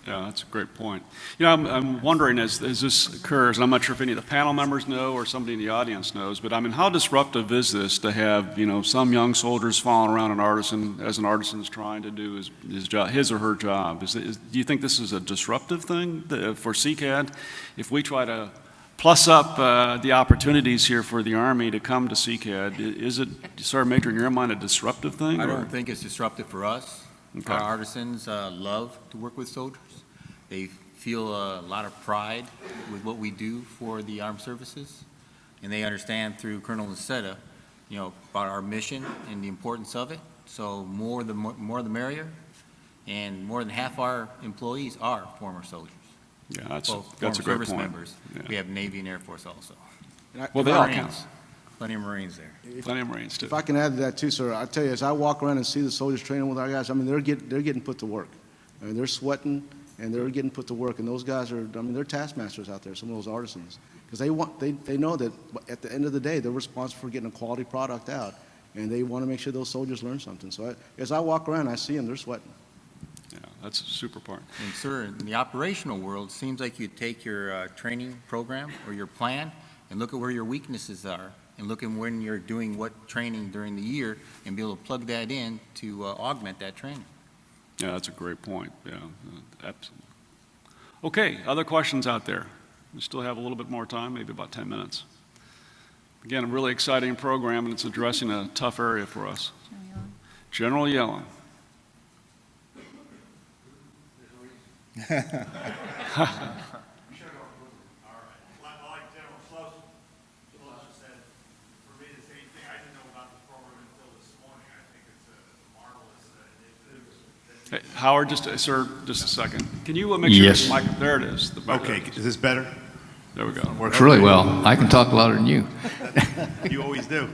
Yeah, that's a great point. I'm wondering as this occurs, and I'm not sure if any of the panel members know or somebody in the audience knows, but I mean, how disruptive is this to have, some young soldiers following around an artisan as an artisan is trying to do his job, his or her job? Do you think this is a disruptive thing for CCAD? If we try to plus up the opportunities here for the Army to come to CCAD, is it, Sergeant Major, in your mind, a disruptive thing? I don't think it's disruptive for us. Okay. Our artisans love to work with soldiers. They feel a lot of pride with what we do for the armed services, and they understand through Colonel Nacetta, about our mission and the importance of it. So more the merrier, and more than half our employees are former soldiers. Yeah, that's Well, a former great service point. members. Yeah. We have Navy and Air Force also. Well, they all Marines. count. Plenty of Marines there. Plenty of Marines, too. If I can add to that too, sir, I tell you, as I walk around and see the soldiers training with our guys, I mean, they're getting put to work. I mean, they're sweating and they're getting put to work, and those guys are, they're taskmasters out there, some of those artisans, because they know that at the end of the day, they're responsible for getting a quality product out, and they want to make sure those soldiers learn something. So as I walk around, I see them, they're sweating. Yeah, that's a super part. And sir, in the operational world, it seems like you take your training program or your plan and look at where your weaknesses are, and look at when you're doing what training during the year, and be able to plug that in to augment that training. Yeah, that's a great point. Yeah, absolutely. Okay, other questions out there? We still have a little bit more time, maybe about 10 minutes. Again, a really exciting program, and it's addressing a tough area for us. General Yellen. Hey, Howard, sir, just a second. Can you make sure Yes. the mic, there it is. Okay, is this better? There we go. Works really well. I can talk louder than you. You always do.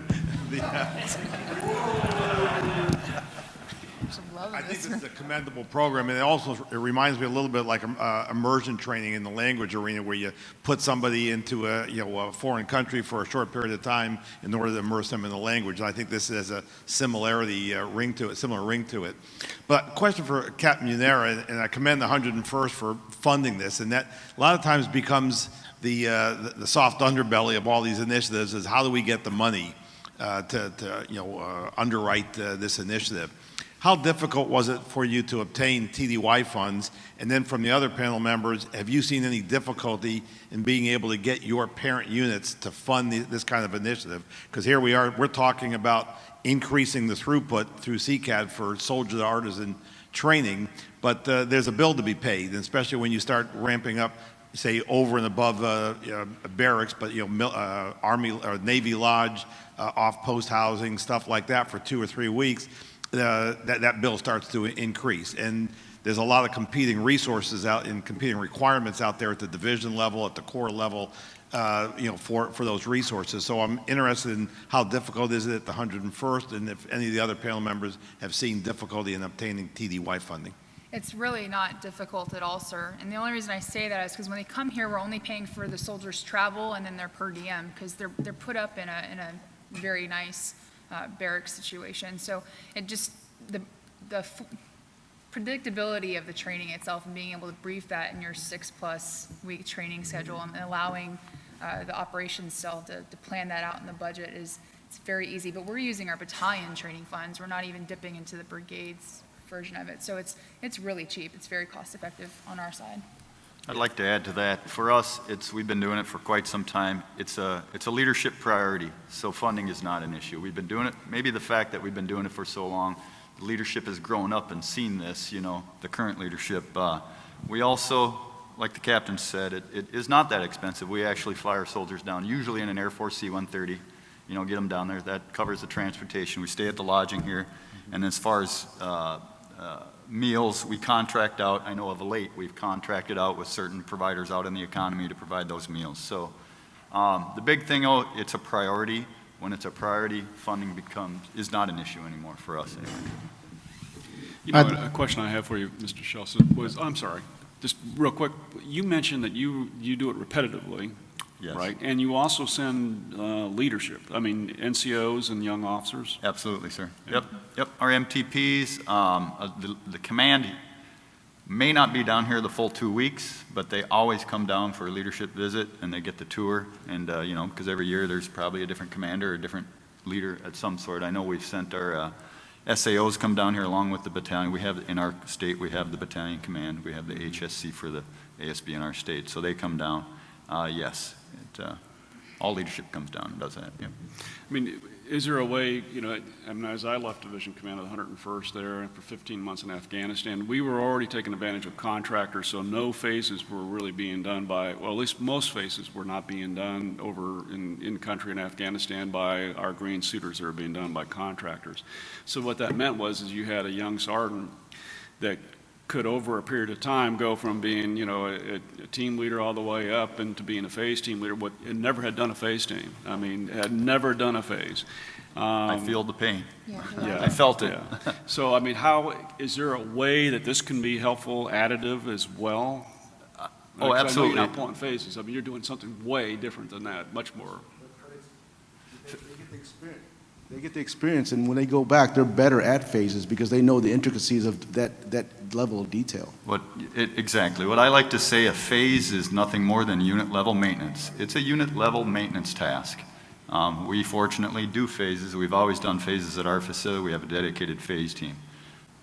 I think this is a commendable program, and it reminds me a little bit like immersion training in the language arena, where you put somebody into a foreign country for a short period of time in order to immerse them in the language. And I think this has a similar ring to it. But question for Captain Munera, and I commend the 101st for funding this, and that a lot of times becomes the soft underbelly of all these initiatives is how do we get the money to underwrite this initiative. How difficult was it for you to obtain TDY funds? And then from the other panel members, have you seen any difficulty in being able to get your parent units to fund this kind of initiative? Because here we're talking about increasing the throughput through CCAD for soldier to artisan training, but there's a bill to be paid, and especially when you start ramping up, say, over and above barracks, but Army or Navy Lodge, off-post housing, stuff like that for 2 or 3 weeks. That bill starts to increase, and there's a lot of competing resources out and competing requirements out there at the division level, at the corps level, for those resources. So I'm interested in how difficult is it at the 101st, and if any of the other panel members have seen difficulty in obtaining TDY funding. It's really not difficult at all, sir. And the only reason I say that is because when they come here, we're only paying for the soldiers' travel and then their per diem, because they're put up in a very nice barracks situation. So it just, the predictability of the training itself and being able to brief that in your 6+ week training schedule and allowing the operations cell to plan that out in the budget it's very easy. But we're using our battalion training funds. We're not even dipping into the brigade's version of it. So it's really cheap. It's very cost effective on our side. I'd like to add to that. For us, we've been doing it for quite some time. It's a leadership priority, so funding is not an issue. We've been doing it, maybe the fact that we've been doing it for so long, the leadership has grown up and seen this, the current leadership. We also, like the captain said, it is not that expensive. We actually fly our soldiers down, usually in an Air Force C-130, get them down there. That covers the transportation. We stay at the lodging here. And as far as meals, we contract out. I know of late, we've contracted out with certain providers out in the economy to provide those meals. So the big thing, it's a priority. When it's a priority, funding is not an issue anymore for us anyway. A question I have for you, Mr. Shelson, I'm sorry, just real quick. You mentioned that you do it repetitively, Yes. right? And you also send leadership, NCOs and young officers? Absolutely, sir. Yep. Our MTPs, the command may not be down here the full 2 weeks, but they always come down for a leadership visit and they get the tour. And, because every year there's probably a different commander or a different leader at some sort. I know we've sent our SAOs come down here along with the battalion. We have, in our state, we have the battalion command. We have the HSC for the ASB in our state. So they come down. Yes. All leadership comes down and does that. Yeah. Is there a way, as I left Division Command of the 101st there for 15 months in Afghanistan, we were already taking advantage of contractors, so no phases were really being done at least most phases were not being done over in country in Afghanistan by our green suiters. They were being done by contractors. So what that meant was you had a young sergeant that could, over a period of time, go from being, a team leader all the way up into being a phase team leader, never had done a phase team. Had never done a phase. I feel the pain. Yeah. I felt it. Yeah. So, is there a way that this can be helpful, additive as well? Oh, absolutely. I know you're not pulling phases. You're doing something way different than that, much more. They get the experience, and when they go back, they're better at phases because they know the intricacies of that level of detail. Exactly. What I like to say, a phase is nothing more than unit level maintenance. It's a unit level maintenance task. We fortunately do phases. We've always done phases at our facility. We have a dedicated phase team.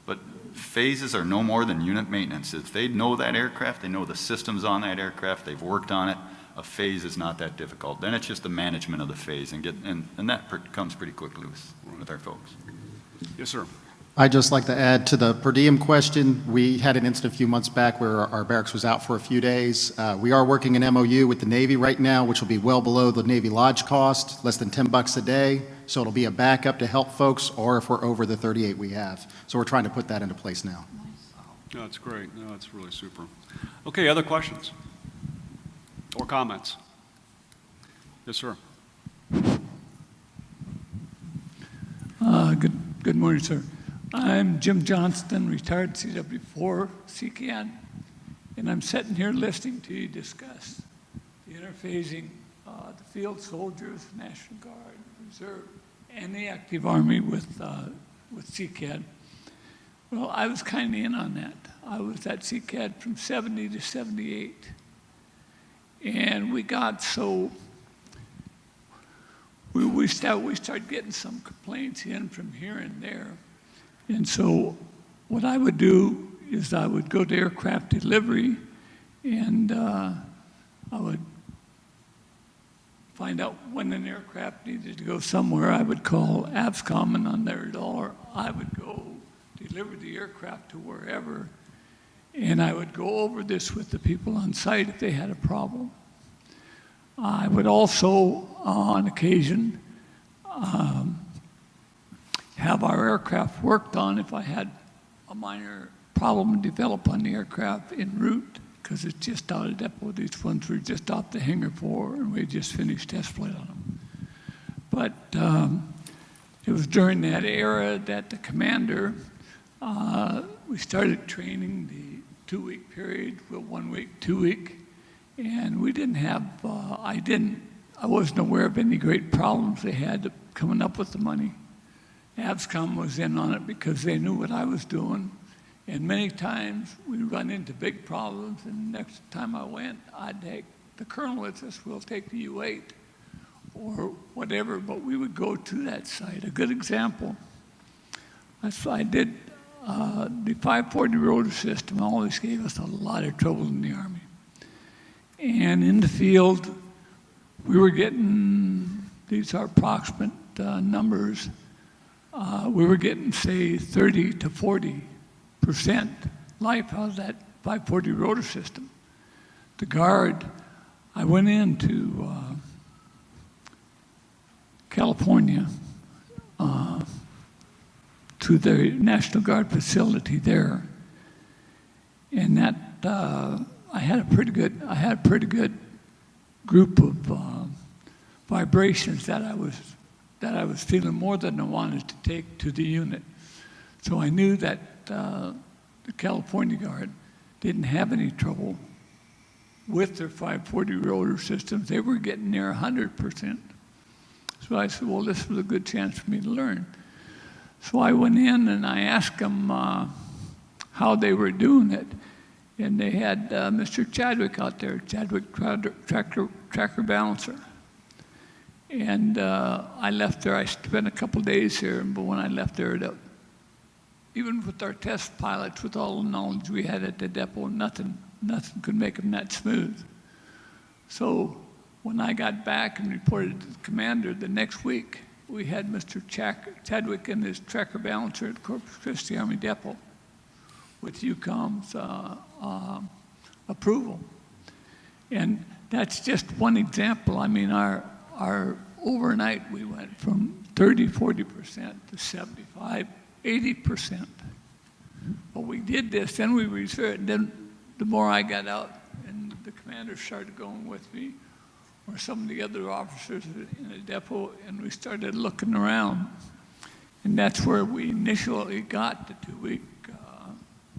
But phases are no more than unit maintenance. If they know that aircraft, they know the systems on that aircraft, they've worked on it, a phase is not that difficult. Then it's just the management of the phase, and that comes pretty quickly with our folks. Yes, sir. I'd just like to add to the per diem question. We had an incident a few months back where our barracks was out for a few days. We are working an MOU with the Navy right now, which will be well below the Navy lodge cost, less than $10 a day. So it'll be a backup to help folks, or if we're over the 38 we have. So we're trying to put that into place now. No, that's great. No, that's really super. Okay, other questions or comments? Yes, sir. Good morning, sir. I'm Jim Johnston, retired CW4 CCAD, and I'm sitting here listening to you discuss the interphasing the field soldiers, National Guard, Reserve, and the active Army with CCAD. Well, I was kind of in on that. I was at CCAD from 70 to 78, and we got so we started getting some complaints in from here and there. And so what I would do is I would go to aircraft delivery, and I would find out when an aircraft needed to go somewhere. I would call AVSCOM, and on their dollar, I would go deliver the aircraft to wherever, and I would go over this with the people on site if they had a problem. I would also, on occasion, have our aircraft worked on if I had a minor problem develop on the aircraft en route, because it's just out of depot. These ones were just off the hangar floor, and we just finished test flight on them. But it was during that era that the commander We started training the 2-week period with 1 week, 2 week, and we didn't have, I wasn't aware of any great problems they had coming up with the money. ABSCOM was in on it because they knew what I was doing, and many times we run into big problems, and next time I went, I'd take the colonel with us, we'll take the U-8 or whatever, but we would go to that site. A good example, I did the 540 rotor system always gave us a lot of trouble in the Army. And in the field, we were getting, these are approximate numbers, we were getting, say, 30 to 40% life out of that 540 rotor system. The Guard, I went into California to the National Guard facility there, and that I had a pretty good group of vibrations that I was feeling more than I wanted to take to the unit. So I knew that the California Guard didn't have any trouble with their 540 rotor systems. They were getting near 100%. So I said, well, this was a good chance for me to learn. So I went in and I asked them how they were doing it. And they had Mr. Chadwick out there, Chadwick Tracker Balancer. And I left there, I spent a couple days here, but when I left there, even with our test pilots, with all the knowledge we had at the depot, nothing could make them that smooth. So when I got back and reported to the commander the next week, we had Mr. Chadwick and his tracker balancer at Corpus Christi Army Depot with UCOM's approval. And that's just one example. I mean, our overnight, we went from 30, 40% to 75, 80%. But we did this, then we researched, and then the more I got out and the commander started going with me, or some of the other officers in the depot, and we started looking around. And that's where we initially got the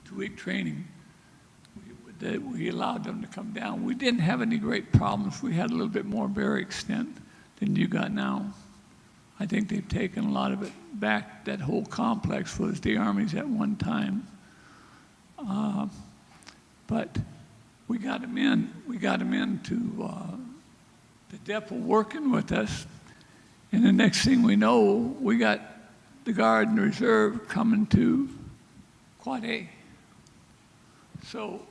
two-week training. We allowed them to come down. We didn't have any great problems. We had a little bit more bear extent than you got now. I think they've taken a lot of it back. That whole complex was the Army's at one time. But we got them in. We got them into the depot working with us. And the next thing we know, we got the Guard and Reserve coming to Quad A. So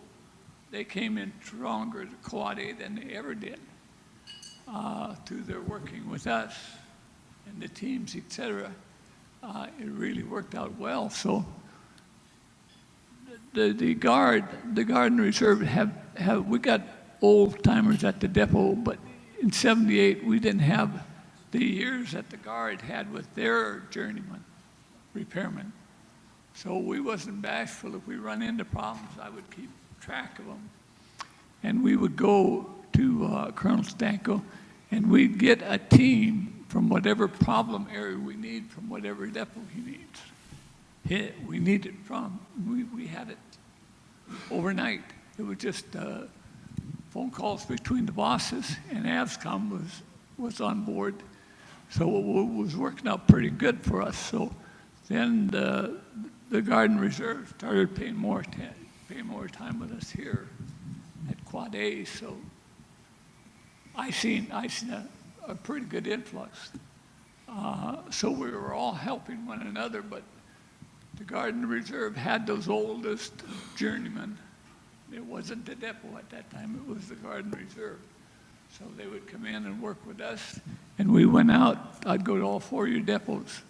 they came in stronger to Quad A than they ever did through their working with us and the teams, et cetera. It really worked out well. So the Guard and Reserve we got old timers at the depot, but in '78 we didn't have the years that the Guard had with their journeyman repairmen. So we wasn't bashful. If we run into problems, I would keep track of them. And we would go to Colonel Stanko, and we'd get a team from whatever problem area we need, from whatever depot he needs. We need it from. We had it overnight. It was just phone calls between the bosses, and AVSCOM was on board. So it was working out pretty good for us. So then the Guard and Reserve started paying more time with us here at Quad A. So I seen a pretty good influx. So we were all helping one another, but the Guard and Reserve had those oldest journeymen. It wasn't the depot at that time, it was the Guard and Reserve. So they would come in and work with us, and we went out. I'd go to all 4 of your depots.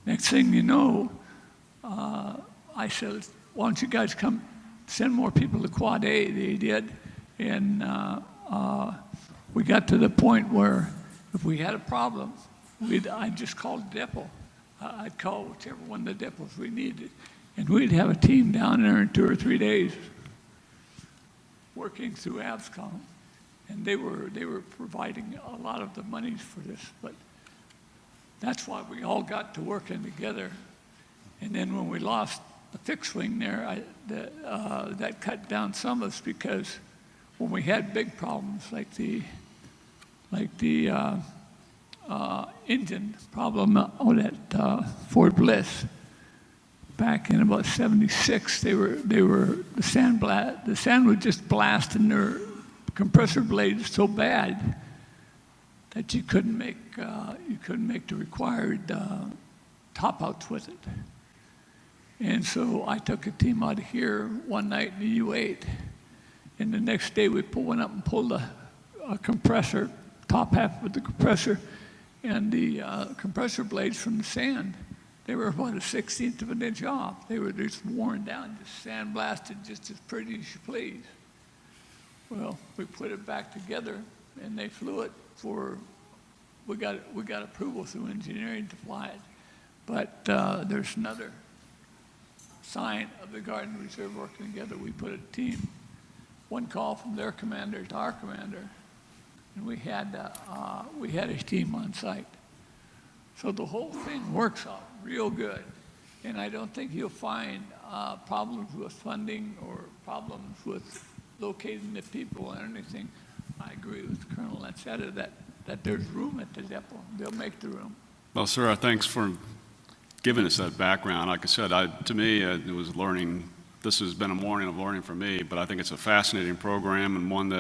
Next thing you know, I said, why don't you guys come send more people to Quad A? They did. And we got to the point where if we had a problem, I'd just call the depot. I'd call whichever one of the depots we needed. And we'd have a team down there in 2 or 3 days working through AVSCOM. And they were providing a lot of the monies for this. But that's why we all got to working together. And then when we lost fixed wing there, that cut down some of us, because when we had big problems like the engine problem out at Fort Bliss back in about '76, the sand would just blast in their compressor blades so bad that you couldn't make the required top outs with it. And so I took a team out of here one night in the U-8, and the next day we went up and pulled a compressor, top half of the compressor, and the compressor blades from the sand. They were about a 1/16 of an inch off. They were just worn down, just sandblasted, just as pretty as you please. Well, we put it back together, and they flew it we got approval through engineering to fly it. But there's another sign of the Guard and Reserve working together. We put a team, one call from their commander to our commander, and we had a team on site. So the whole thing works out real good, and I don't think you'll find problems with funding or problems with locating the people or anything. I agree with Colonel Lancetta that there's room at the depot. They'll make the room. Well, sir, thanks for giving us that background. Like I said, to me, it was learning. This has been a morning of learning for me, but I think it's a fascinating program, and one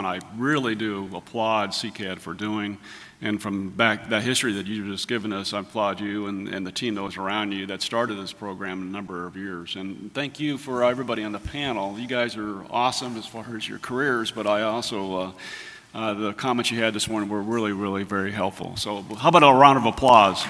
I really do applaud CCAD for doing. And from back that history that you've just given us, I applaud you and the team that was around you that started this program a number of years. And thank you for everybody on the panel. You guys are awesome as far as your careers, but I also, the comments you had this morning were really, really very helpful. So how about a round of applause?